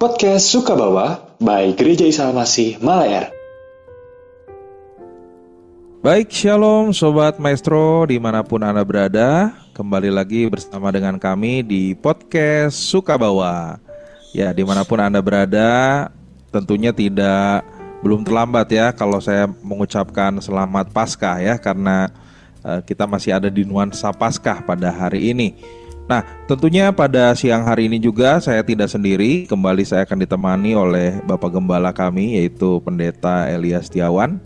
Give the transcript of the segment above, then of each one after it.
Podcast Sukabawa by Gereja Isa Masih Malaer. Baik, shalom Sobat Maestro dimanapun Anda berada. Kembali lagi bersama dengan kami di podcast Sukabawa. Ya, dimanapun Anda berada, tentunya belum terlambat ya kalau saya mengucapkan selamat Paskah ya, karena kita masih ada di nuansa Paskah pada hari ini. Nah, tentunya pada siang hari ini juga saya tidak sendiri. Kembali saya akan ditemani oleh Bapak Gembala kami, yaitu Pendeta Elias Setiawan.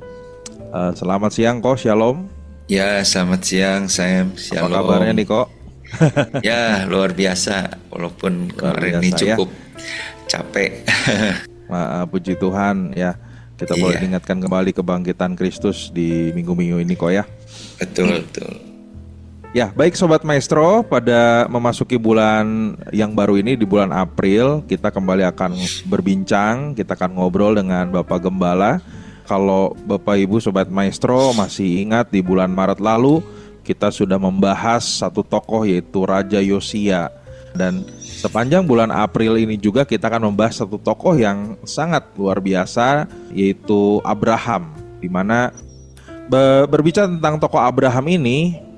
Selamat siang Ko, shalom. Ya, selamat siang Sam, shalom. Apa kabarnya nih Ko? Ya, luar biasa, walaupun kemarin ini cukup capek. Puji Tuhan ya, kita boleh diingatkan kembali kebangkitan Kristus di minggu-minggu ini Ko ya. Betul. Ya, baik Sobat Maestro, pada memasuki bulan yang baru ini, di bulan April, kita kembali akan berbincang, kita akan ngobrol dengan Bapak Gembala. Kalau Bapak Ibu Sobat Maestro masih ingat, di bulan Maret lalu kita sudah membahas satu tokoh, yaitu Raja Yosia. Dan sepanjang bulan April ini juga kita akan membahas satu tokoh yang sangat luar biasa, yaitu Abraham. Di mana berbicara tentang tokoh Abraham ini,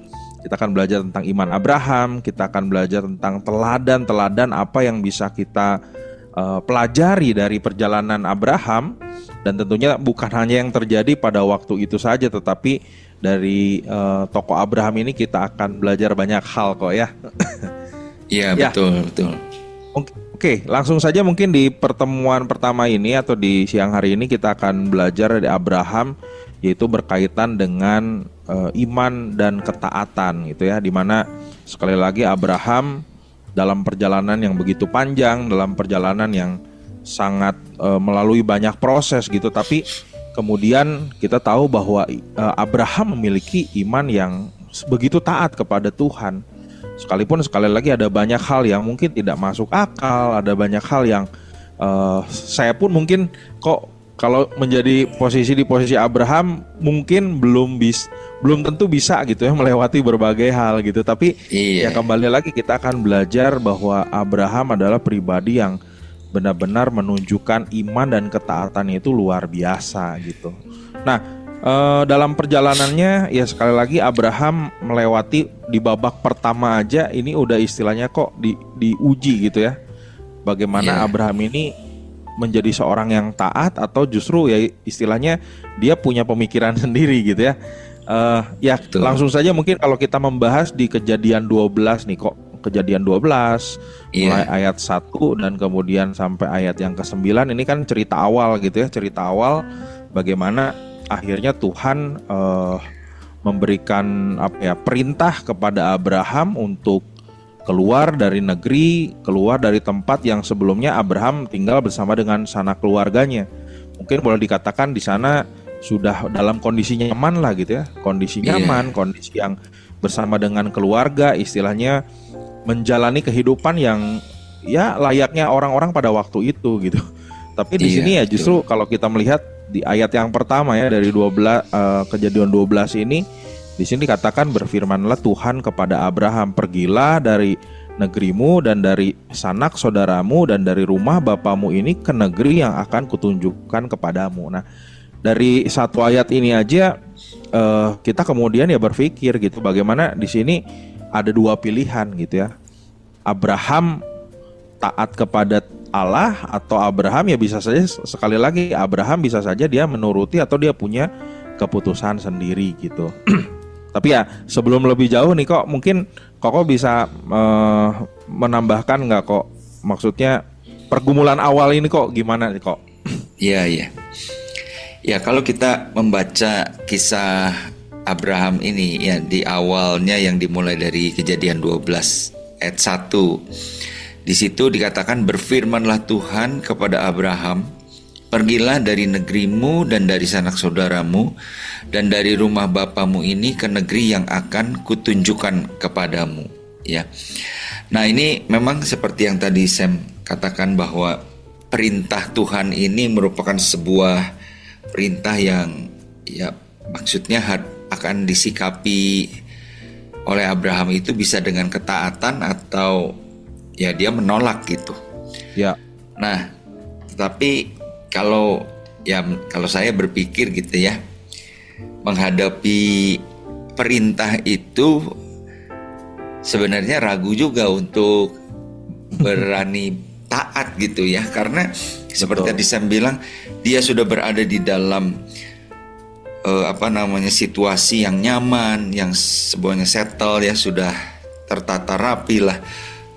kita akan belajar tentang iman Abraham, kita akan belajar tentang teladan-teladan apa yang bisa kita pelajari dari perjalanan Abraham. Dan tentunya bukan hanya yang terjadi pada waktu itu saja, tetapi dari tokoh Abraham ini kita akan belajar banyak hal kok ya. Iya, betul. Oke, langsung saja mungkin di pertemuan pertama ini atau di siang hari ini kita akan belajar dari Abraham, yaitu berkaitan dengan iman dan ketaatan gitu ya, dimana sekali lagi Abraham dalam perjalanan yang begitu panjang, dalam perjalanan yang sangat melalui banyak proses gitu, tapi kemudian kita tahu bahwa Abraham memiliki iman yang begitu taat kepada Tuhan. Sekalipun sekali lagi ada banyak hal yang mungkin tidak masuk akal, ada banyak hal yang saya pun mungkin kok kalau menjadi di posisi Abraham mungkin belum tentu bisa gitu ya melewati berbagai hal gitu. Tapi ya kembali lagi kita akan belajar bahwa Abraham adalah pribadi yang benar-benar menunjukkan iman dan ketaatannya itu luar biasa gitu. Nah, dalam perjalanannya ya sekali lagi Abraham melewati di babak pertama aja ini udah istilahnya kok diuji gitu ya. Bagaimana Abraham ini menjadi seorang yang taat atau justru ya istilahnya dia punya pemikiran sendiri gitu ya. Langsung saja mungkin kalau kita membahas di Kejadian 12 nih kok. Kejadian 12 mulai ayat 1 dan kemudian sampai ayat yang ke-9 ini kan cerita awal gitu ya, cerita awal bagaimana akhirnya Tuhan memberikan perintah kepada Abraham untuk keluar dari negeri, keluar dari tempat yang sebelumnya Abraham tinggal bersama dengan sanak keluarganya. Mungkin boleh dikatakan di sana sudah dalam kondisi nyaman lah gitu ya, kondisi nyaman, kondisi yang bersama dengan keluarga, istilahnya menjalani kehidupan yang ya layaknya orang-orang pada waktu itu gitu. Tapi di sini ya justru kalau kita melihat di ayat yang pertama ya dari Kejadian 12 ini, di sini dikatakan berfirmanlah Tuhan kepada Abraham, pergilah dari negerimu dan dari sanak saudaramu dan dari rumah bapamu ini ke negeri yang akan kutunjukkan kepadamu. Nah, dari satu ayat ini aja kita kemudian ya berpikir gitu, bagaimana di sini ada dua pilihan gitu ya. Abraham taat kepada Allah atau Abraham ya bisa saja sekali lagi Abraham bisa saja dia menuruti atau dia punya keputusan sendiri gitu. Tapi ya sebelum lebih jauh nih kok mungkin Koko bisa menambahkan nggak kok, maksudnya pergumulan awal ini kok gimana nih kok? Iya. Ya kalau kita membaca kisah Abraham ini ya di awalnya yang dimulai dari Kejadian 12 ayat 1. Di situ dikatakan berfirmanlah Tuhan kepada Abraham, pergilah dari negerimu dan dari sanak saudaramu dan dari rumah bapamu ini ke negeri yang akan kutunjukkan kepadamu ya. Nah, ini memang seperti yang tadi Sam katakan bahwa perintah Tuhan ini merupakan sebuah perintah yang ya maksudnya akan disikapi oleh Abraham itu bisa dengan ketaatan atau ya dia menolak gitu. Ya. Nah, Tapi kalau saya berpikir gitu ya, menghadapi perintah itu sebenarnya ragu juga untuk berani taat gitu ya, karena seperti tadi saya bilang, dia sudah berada di dalam situasi yang nyaman, yang semuanya settle ya, sudah tertata rapi lah,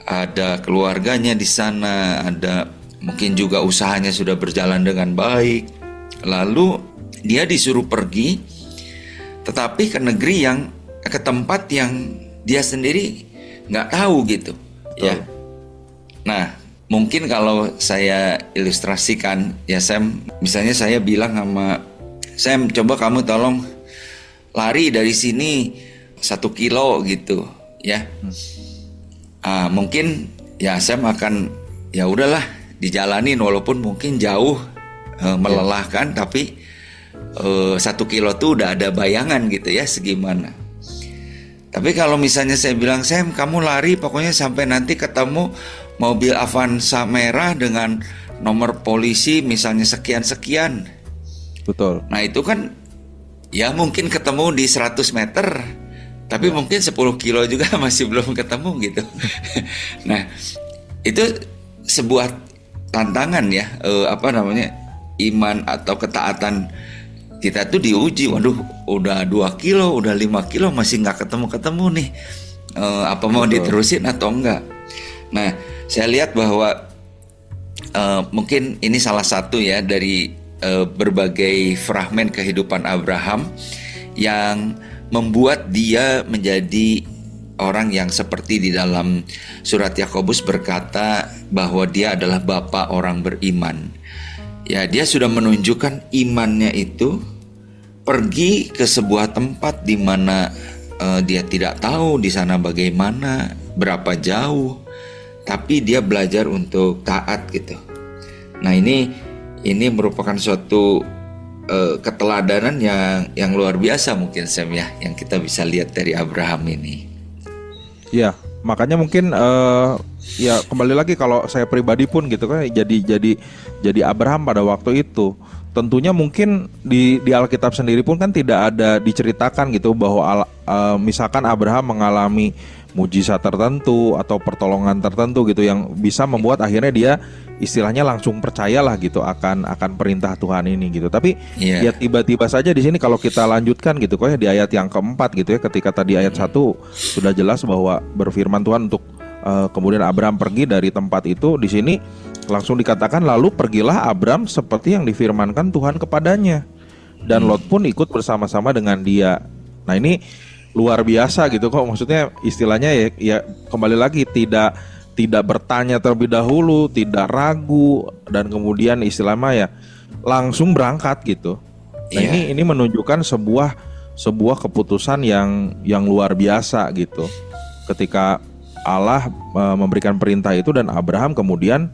ada keluarganya di sana, ada mungkin juga usahanya sudah berjalan dengan baik, lalu dia disuruh pergi, tetapi ke tempat yang dia sendiri nggak tahu gitu. Ya. Nah, mungkin kalau saya ilustrasikan ya Sam, misalnya saya bilang sama Sam, coba kamu tolong lari dari sini 1 kilo gitu ya. Mungkin ya Sam akan ya udahlah dijalanin, walaupun mungkin jauh, melelahkan, tapi 1 kilo tuh udah ada bayangan gitu ya segimana. Tapi kalau misalnya saya bilang, Sam kamu lari pokoknya sampai nanti ketemu mobil Avanza merah dengan nomor polisi misalnya sekian-sekian. Betul. Nah itu kan ya mungkin ketemu di 100 meter, tapi mungkin 10 kilo juga masih belum ketemu gitu. Nah itu sebuah tantangan ya, iman atau ketaatan kita tuh diuji. Waduh, udah 2 kilo, udah 5 kilo masih nggak ketemu nih. Apa mau diterusin atau enggak? Nah, saya lihat bahwa mungkin ini salah satu ya dari berbagai fragmen kehidupan Abraham yang membuat dia menjadi orang yang seperti di dalam surat Yakobus berkata bahwa dia adalah bapa orang beriman. Ya, dia sudah menunjukkan imannya itu pergi ke sebuah tempat di mana dia tidak tahu di sana bagaimana, berapa jauh, tapi dia belajar untuk taat gitu. Nah ini merupakan suatu keteladanan yang luar biasa mungkin Sam ya, yang kita bisa lihat dari Abraham ini. Ya, makanya mungkin ya kembali lagi kalau saya pribadi pun gitu kan, jadi Abraham pada waktu itu. Tentunya mungkin di Alkitab sendiri pun kan tidak ada diceritakan gitu bahwa misalkan Abraham mengalami mujizat tertentu atau pertolongan tertentu gitu yang bisa membuat akhirnya dia istilahnya langsung percayalah gitu akan perintah Tuhan ini gitu. Tapi ya tiba-tiba saja di sini kalau kita lanjutkan gitu kok ya di ayat yang keempat gitu ya, ketika tadi ayat 1 sudah jelas bahwa berfirman Tuhan untuk kemudian Abraham pergi dari tempat itu, di sini langsung dikatakan lalu pergilah Abram seperti yang difirmankan Tuhan kepadanya, dan Lot pun ikut bersama-sama dengan dia. Nah ini luar biasa gitu kok, maksudnya istilahnya ya kembali lagi tidak bertanya terlebih dahulu, tidak ragu, dan kemudian istilahnya ya langsung berangkat gitu. Nah ini menunjukkan sebuah keputusan yang luar biasa gitu, ketika Allah memberikan perintah itu dan Abraham kemudian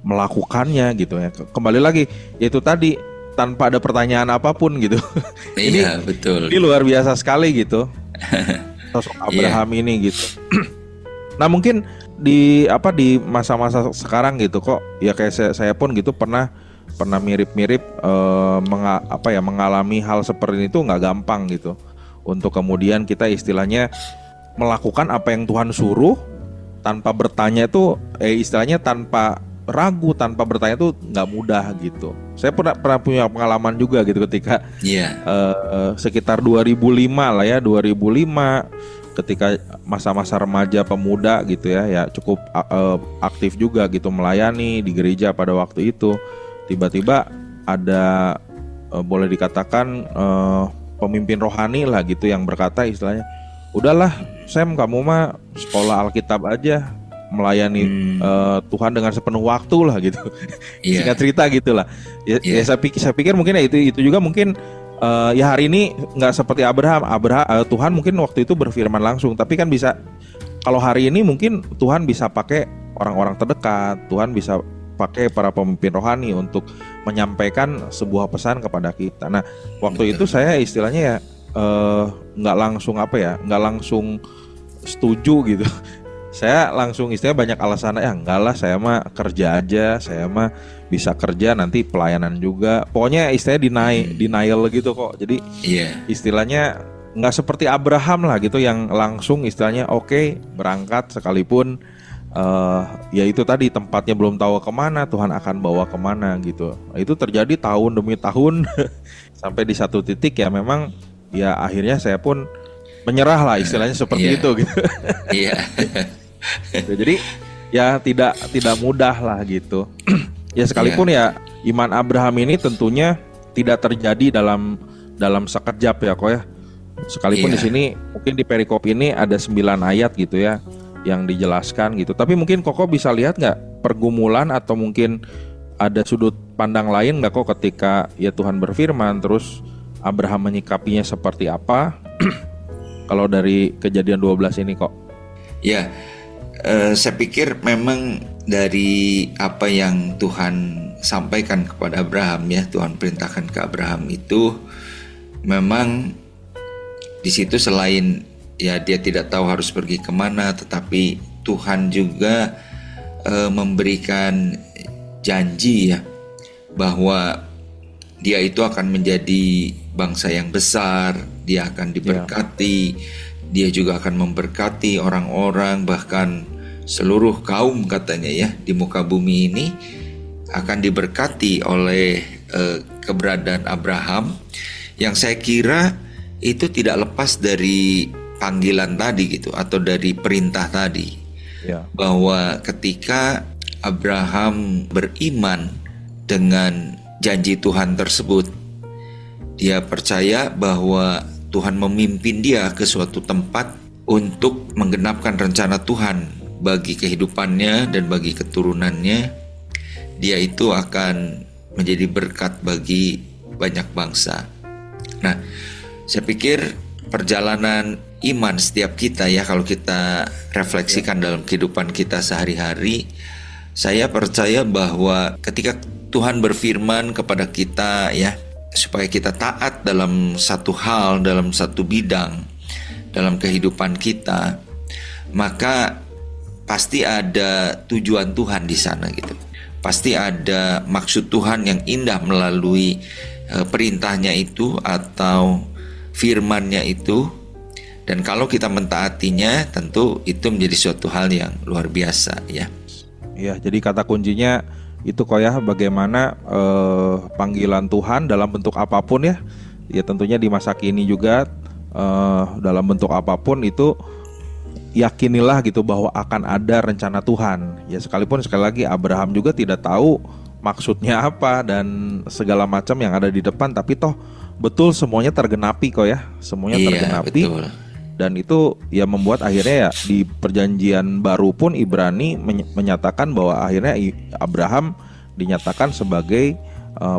melakukannya gitu ya. Kembali lagi yaitu tadi tanpa ada pertanyaan apapun gitu. Iya, betul. Ini luar biasa sekali gitu. Sosok Abraham ini gitu. Nah, mungkin di masa-masa sekarang gitu kok ya kayak saya pun gitu pernah mirip-mirip mengalami hal seperti itu, nggak gampang gitu. Untuk kemudian kita istilahnya melakukan apa yang Tuhan suruh tanpa bertanya itu istilahnya tanpa ragu, tanpa bertanya itu nggak mudah gitu. Saya pernah punya pengalaman juga gitu ketika sekitar 2005 lah ya, 2005 ketika masa-masa remaja pemuda gitu ya cukup aktif juga gitu melayani di gereja pada waktu itu. Tiba-tiba ada boleh dikatakan pemimpin rohani lah gitu yang berkata istilahnya, udahlah Sam, kamu mah sekolah Alkitab aja, melayani Tuhan dengan sepenuh waktu lah gitu. Singkat cerita gitulah. Ya saya pikir mungkin itu juga mungkin ya hari ini nggak seperti Abraham. Tuhan mungkin waktu itu berfirman langsung, tapi kan bisa kalau hari ini mungkin Tuhan bisa pakai orang-orang terdekat, Tuhan bisa pakai para pemimpin rohani untuk menyampaikan sebuah pesan kepada kita. Nah waktu itu saya istilahnya ya nggak langsung setuju gitu. saya langsung istilahnya banyak alasan, ya enggak lah, saya mah kerja aja, saya mah bisa kerja nanti pelayanan juga. Pokoknya istilahnya denial gitu kok. Jadi Iya. istilahnya nggak seperti Abraham lah gitu yang langsung istilahnya oke, berangkat sekalipun ya itu tadi tempatnya belum tahu kemana, Tuhan akan bawa kemana gitu. Itu terjadi tahun demi tahun sampai di satu titik ya memang ya akhirnya saya pun menyerah lah istilahnya seperti Iya. itu gitu. Iya. Jadi ya tidak mudah lah gitu. Ya sekalipun ya iman Abraham ini tentunya tidak terjadi dalam sekejap ya kok ya. Sekalipun Iya. di sini mungkin di perikop ini ada 9 ayat gitu ya yang dijelaskan gitu. Tapi mungkin Koko bisa lihat nggak pergumulan atau mungkin ada sudut pandang lain nggak kok ketika ya Tuhan berfirman terus Abraham menyikapinya seperti apa? Kalau dari Kejadian 12 ini kok. Ya, saya pikir memang dari apa yang Tuhan sampaikan kepada Abraham ya, Tuhan perintahkan ke Abraham itu memang di situ selain ya dia tidak tahu harus pergi kemana, tetapi Tuhan juga memberikan janji ya bahwa dia itu akan menjadi bangsa yang besar, dia akan diberkati, dia juga akan memberkati orang-orang bahkan seluruh kaum katanya ya di muka bumi ini akan diberkati oleh keberadaan Abraham yang saya kira itu tidak lepas dari panggilan tadi gitu atau dari perintah tadi bahwa ketika Abraham beriman dengan janji Tuhan tersebut, dia percaya bahwa Tuhan memimpin dia ke suatu tempat untuk menggenapkan rencana Tuhan bagi kehidupannya dan bagi keturunannya. Dia itu akan menjadi berkat bagi banyak bangsa. Nah, saya pikir perjalanan iman setiap kita ya, kalau kita refleksikan dalam kehidupan kita sehari-hari, saya percaya bahwa ketika Tuhan berfirman kepada kita ya, supaya kita taat dalam satu hal, dalam satu bidang, dalam kehidupan kita, maka pasti ada tujuan Tuhan di sana gitu. Pasti ada maksud Tuhan yang indah melalui perintahnya itu atau firman-Nya itu. Dan kalau kita mentaatinya, tentu itu menjadi suatu hal yang luar biasa ya. Iya, jadi kata kuncinya itu kok ya, bagaimana panggilan Tuhan dalam bentuk apapun ya. Ya tentunya di masa kini juga dalam bentuk apapun itu yakinilah gitu bahwa akan ada rencana Tuhan. Ya sekalipun sekali lagi Abraham juga tidak tahu maksudnya apa dan segala macam yang ada di depan, tapi toh betul semuanya tergenapi kok ya. Semuanya tergenapi. Betul. Dan itu ya membuat akhirnya ya di perjanjian baru pun Ibrani menyatakan bahwa akhirnya Abraham dinyatakan sebagai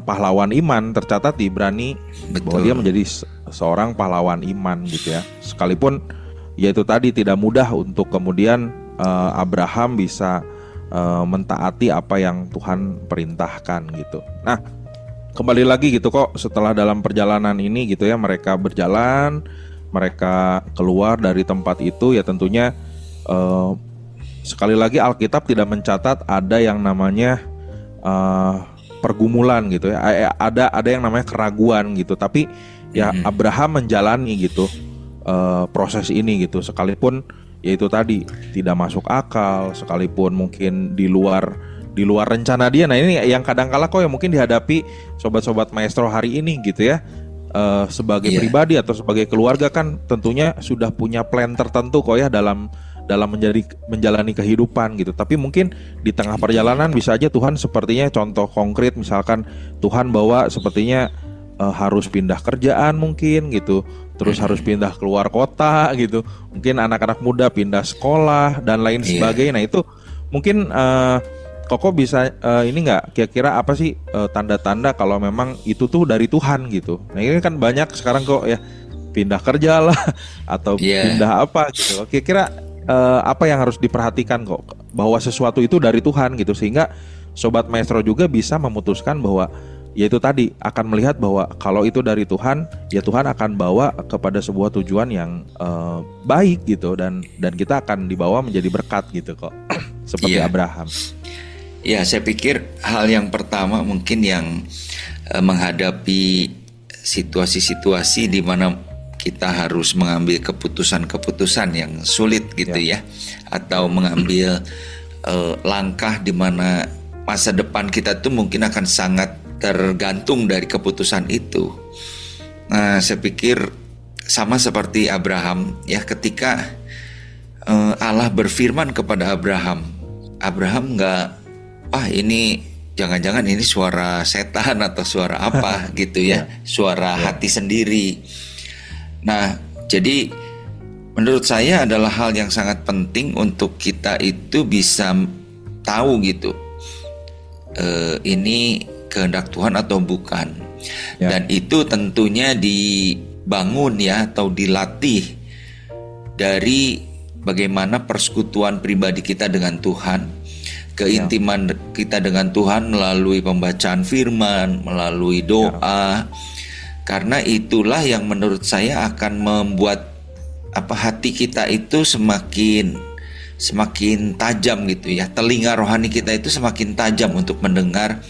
pahlawan iman, tercatat di Ibrani bahwa dia menjadi seorang pahlawan iman gitu ya. Sekalipun ya itu tadi tidak mudah untuk kemudian Abraham bisa mentaati apa yang Tuhan perintahkan gitu. Nah, kembali lagi gitu kok setelah dalam perjalanan ini gitu ya, mereka berjalan, mereka keluar dari tempat itu ya tentunya sekali lagi Alkitab tidak mencatat ada yang namanya pergumulan gitu ya, ada yang namanya keraguan gitu, tapi ya Abraham menjalani gitu proses ini gitu, sekalipun ya itu tadi tidak masuk akal, sekalipun mungkin di luar rencana dia. Nah ini yang kadang-kala kok yang mungkin dihadapi sobat-sobat maestro hari ini gitu ya. Sebagai pribadi atau sebagai keluarga kan tentunya sudah punya plan tertentu kok ya dalam menjalani kehidupan gitu. Tapi mungkin di tengah perjalanan bisa aja Tuhan sepertinya contoh konkret, misalkan Tuhan bawa sepertinya harus pindah kerjaan mungkin gitu, terus harus pindah keluar kota gitu, mungkin anak-anak muda pindah sekolah dan lain sebagainya. Nah itu mungkin Koko bisa ini nggak, kira-kira apa sih tanda-tanda kalau memang itu tuh dari Tuhan gitu. Nah ini kan banyak sekarang kok ya, pindah kerja lah atau pindah apa gitu. Kira-kira apa yang harus diperhatikan kok bahwa sesuatu itu dari Tuhan gitu, sehingga Sobat Maestro juga bisa memutuskan bahwa ya itu tadi akan melihat bahwa kalau itu dari Tuhan, ya Tuhan akan bawa kepada sebuah tujuan yang baik gitu, dan kita akan dibawa menjadi berkat gitu kok. Seperti Iya. Abraham. Ya, saya pikir hal yang pertama mungkin yang menghadapi situasi-situasi di mana kita harus mengambil keputusan-keputusan yang sulit gitu ya, atau mengambil langkah di mana masa depan kita tuh mungkin akan sangat tergantung dari keputusan itu. Nah, saya pikir sama seperti Abraham ya, ketika Allah berfirman kepada Abraham nggak, ini jangan-jangan ini suara setan atau suara apa gitu ya, suara hati sendiri. Nah, jadi menurut saya adalah hal yang sangat penting untuk kita itu bisa tahu gitu, ini kehendak Tuhan atau bukan. Dan itu tentunya dibangun ya, atau dilatih dari bagaimana persekutuan pribadi kita dengan Tuhan, keintiman kita dengan Tuhan melalui pembacaan firman, melalui doa. Karena itulah yang menurut saya akan membuat hati kita itu semakin tajam gitu ya. Telinga rohani kita itu semakin tajam untuk mendengar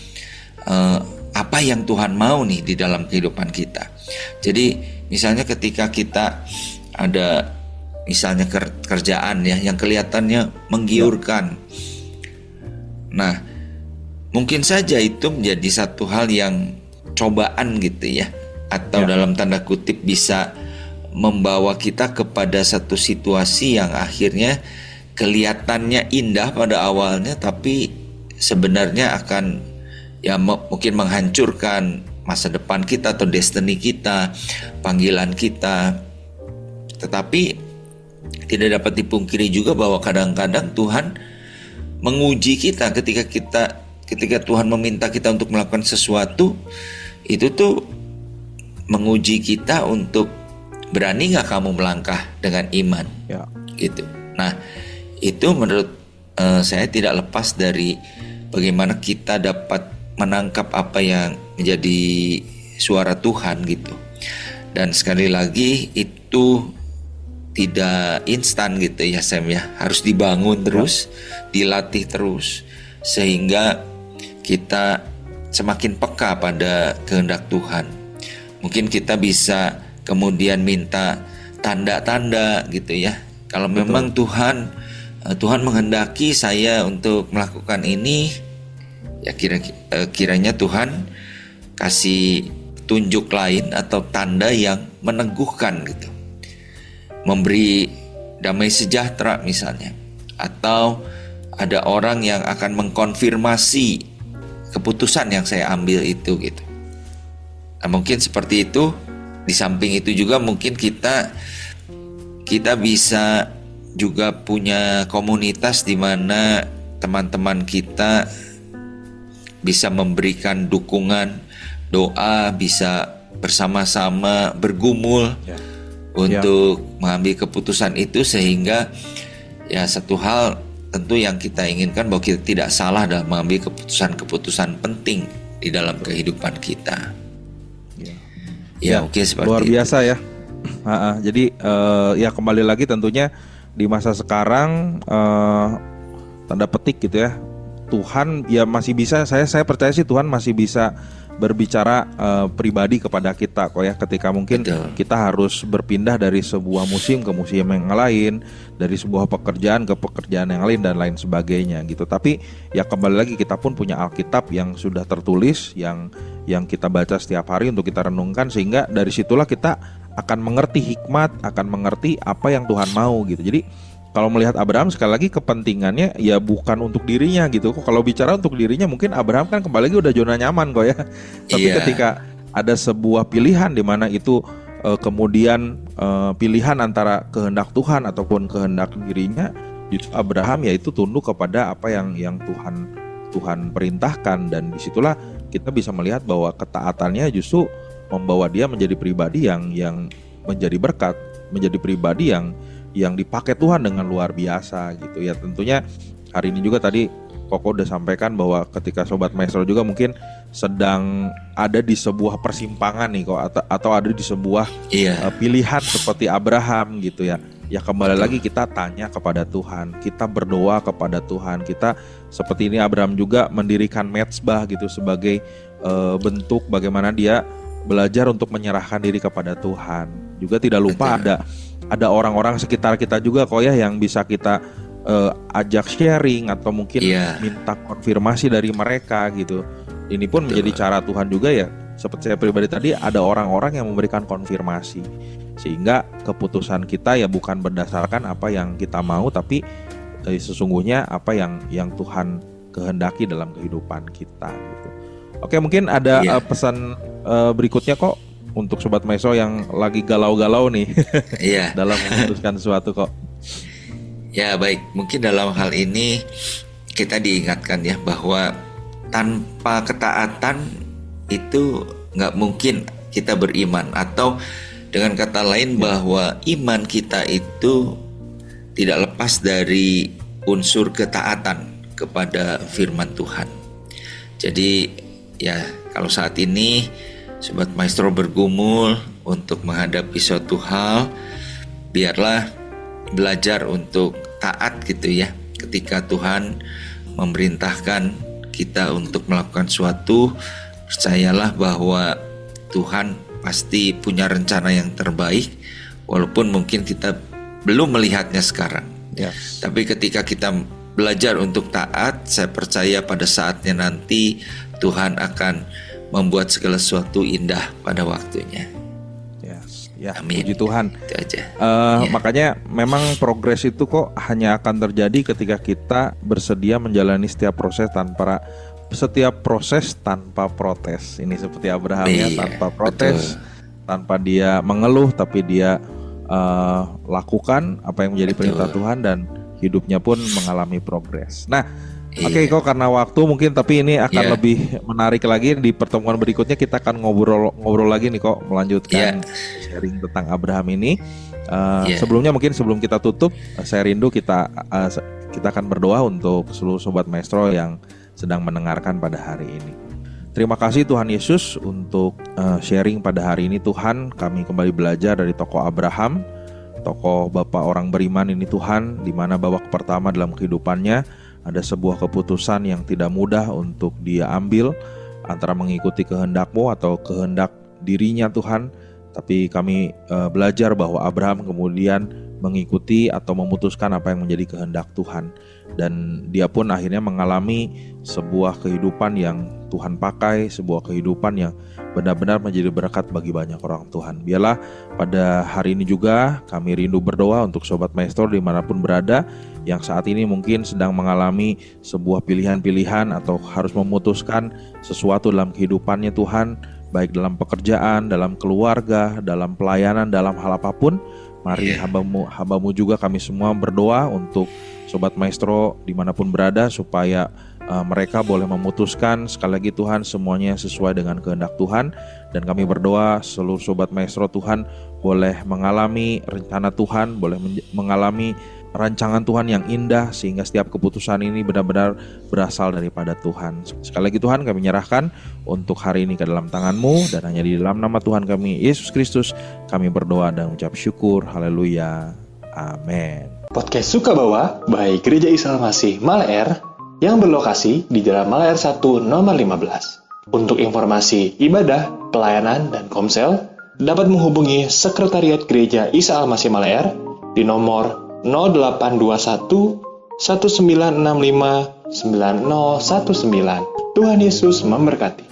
apa yang Tuhan mau nih di dalam kehidupan kita. Jadi misalnya ketika kita ada misalnya kerjaan ya yang kelihatannya menggiurkan. Nah, mungkin saja itu menjadi satu hal yang cobaan gitu ya, atau dalam tanda kutip bisa membawa kita kepada satu situasi yang akhirnya kelihatannya indah pada awalnya, tapi sebenarnya akan mungkin menghancurkan masa depan kita atau destiny kita, panggilan kita. Tetapi tidak dapat dipungkiri juga bahwa kadang-kadang Tuhan menguji kita ketika Tuhan meminta kita untuk melakukan sesuatu, itu tuh menguji kita untuk berani nggak kamu melangkah dengan iman, gitu. Nah, itu menurut saya tidak lepas dari bagaimana kita dapat menangkap apa yang menjadi suara Tuhan gitu. Dan sekali lagi itu tidak instan gitu ya Sam ya, harus dibangun terus, dilatih terus, sehingga kita semakin peka pada kehendak Tuhan. Mungkin kita bisa kemudian minta tanda-tanda gitu ya. Kalau memang Tuhan menghendaki saya untuk melakukan ini, ya kiranya Tuhan kasih tunjuk lain atau tanda yang meneguhkan gitu, memberi damai sejahtera misalnya, atau ada orang yang akan mengkonfirmasi keputusan yang saya ambil itu gitu. Nah, mungkin seperti itu. Di samping itu juga mungkin kita bisa juga punya komunitas di mana teman-teman kita bisa memberikan dukungan, doa, bisa bersama-sama bergumul untuk mengambil keputusan itu, sehingga ya satu hal tentu yang kita inginkan bahwa kita tidak salah dalam mengambil keputusan-keputusan penting di dalam kehidupan kita. Ya, oke, seperti luar biasa itu. Ya. Jadi ya kembali lagi tentunya di masa sekarang tanda petik gitu ya, Tuhan ya masih bisa, saya percaya sih Tuhan masih bisa berbicara pribadi kepada kita kok ya, ketika mungkin kita harus berpindah dari sebuah musim ke musim yang lain, dari sebuah pekerjaan ke pekerjaan yang lain dan lain sebagainya gitu. Tapi ya kembali lagi kita pun punya Alkitab yang sudah tertulis, yang kita baca setiap hari untuk kita renungkan, sehingga dari situlah kita akan mengerti hikmat, akan mengerti apa yang Tuhan mau gitu. Jadi kalau melihat Abraham sekali lagi kepentingannya ya bukan untuk dirinya gitu. Kalau bicara untuk dirinya mungkin Abraham kan kembali lagi udah zona nyaman kok ya. Tapi ketika ada sebuah pilihan di mana itu kemudian pilihan antara kehendak Tuhan ataupun kehendak dirinya, justru Abraham yaitu tunduk kepada apa yang Tuhan perintahkan, dan disitulah kita bisa melihat bahwa ketaatannya justru membawa dia menjadi pribadi yang menjadi berkat, menjadi pribadi yang dipakai Tuhan dengan luar biasa gitu ya. Tentunya hari ini juga tadi Koko udah sampaikan bahwa ketika Sobat Maestro juga mungkin sedang ada di sebuah persimpangan nih kok, atau ada di sebuah Iya. pilihan seperti Abraham gitu ya. Ya kembali Betul. lagi kita tanya kepada Tuhan, kita berdoa kepada Tuhan, kita seperti ini Abraham juga mendirikan mezbah gitu sebagai bentuk bagaimana dia belajar untuk menyerahkan diri kepada Tuhan. Juga tidak lupa Betul. ada orang-orang sekitar kita juga kok ya yang bisa kita ajak sharing atau mungkin Iya. minta konfirmasi dari mereka gitu. Ini pun Betul. menjadi cara Tuhan juga ya. Seperti saya pribadi tadi, ada orang-orang yang memberikan konfirmasi, sehingga keputusan kita ya bukan berdasarkan apa yang kita mau, tapi sesungguhnya apa yang Tuhan kehendaki dalam kehidupan kita gitu. Oke, mungkin ada Iya. pesan berikutnya kok untuk Sobat Maestro yang lagi galau-galau nih Iya. dalam memutuskan sesuatu kok. Ya baik, mungkin dalam hal ini kita diingatkan ya bahwa tanpa ketaatan itu nggak mungkin kita beriman, atau dengan kata lain bahwa iman kita itu tidak lepas dari unsur ketaatan kepada firman Tuhan. Jadi ya kalau saat ini Sobat Maestro bergumul untuk menghadapi suatu hal, biarlah belajar untuk taat gitu ya. Ketika Tuhan memerintahkan kita untuk melakukan suatu, percayalah bahwa Tuhan pasti punya rencana yang terbaik, walaupun mungkin kita belum melihatnya sekarang. Yes. Tapi ketika kita belajar untuk taat, saya percaya pada saatnya nanti Tuhan akan membuat segala sesuatu indah pada waktunya. Yes. Ya, Amin. puji Tuhan. Itu aja. Makanya memang progres itu kok hanya akan terjadi ketika kita bersedia menjalani setiap proses tanpa protes. Ini seperti Abraham ya, Iya, tanpa protes, betul. tanpa dia mengeluh, tapi dia lakukan apa yang menjadi Betul. perintah Tuhan, dan hidupnya pun mengalami progres. Nah, Iya. oke kok, karena waktu mungkin, tapi ini akan Iya. lebih menarik lagi di pertemuan berikutnya. Kita akan ngobrol lagi nih kok, melanjutkan sharing tentang Abraham ini. Iya. Sebelumnya mungkin sebelum kita tutup, saya rindu kita akan berdoa untuk seluruh Sobat Maestro yang sedang mendengarkan pada hari ini. Terima kasih Tuhan Yesus untuk sharing pada hari ini. Tuhan, kami kembali belajar dari tokoh Abraham, tokoh Bapak orang beriman ini Tuhan, di mana babak pertama dalam kehidupannya ada sebuah keputusan yang tidak mudah untuk dia ambil, antara mengikuti kehendak-Mu atau kehendak dirinya Tuhan. Tapi kami belajar bahwa Abraham kemudian mengikuti atau memutuskan apa yang menjadi kehendak Tuhan, dan dia pun akhirnya mengalami sebuah kehidupan yang Tuhan pakai, sebuah kehidupan yang benar-benar menjadi berkat bagi banyak orang Tuhan. Biarlah pada hari ini juga kami rindu berdoa untuk Sobat Maestro dimanapun berada, yang saat ini mungkin sedang mengalami sebuah pilihan-pilihan atau harus memutuskan sesuatu dalam kehidupannya Tuhan, baik dalam pekerjaan, dalam keluarga, dalam pelayanan, dalam hal apapun. Mari hambamu juga kami semua berdoa untuk Sobat Maestro dimanapun berada, supaya mereka boleh memutuskan sekali lagi Tuhan semuanya sesuai dengan kehendak Tuhan. Dan kami berdoa seluruh Sobat Maestro Tuhan boleh mengalami rencana Tuhan, boleh mengalami rancangan Tuhan yang indah, sehingga setiap keputusan ini benar-benar berasal daripada Tuhan. Sekali lagi Tuhan, kami menyerahkan untuk hari ini ke dalam tangan-Mu, dan hanya di dalam nama Tuhan kami Yesus Kristus kami berdoa dan ucap syukur. Haleluya. Amin. Podcast Sukabawa by Gereja Isa Almasih Malaer yang berlokasi di Jalan Malaer 1 nomor 15. Untuk informasi ibadah, pelayanan, dan komsel, dapat menghubungi Sekretariat Gereja Isa Almasih Malaer di nomor 0821 1965 9019. Tuhan Yesus memberkati.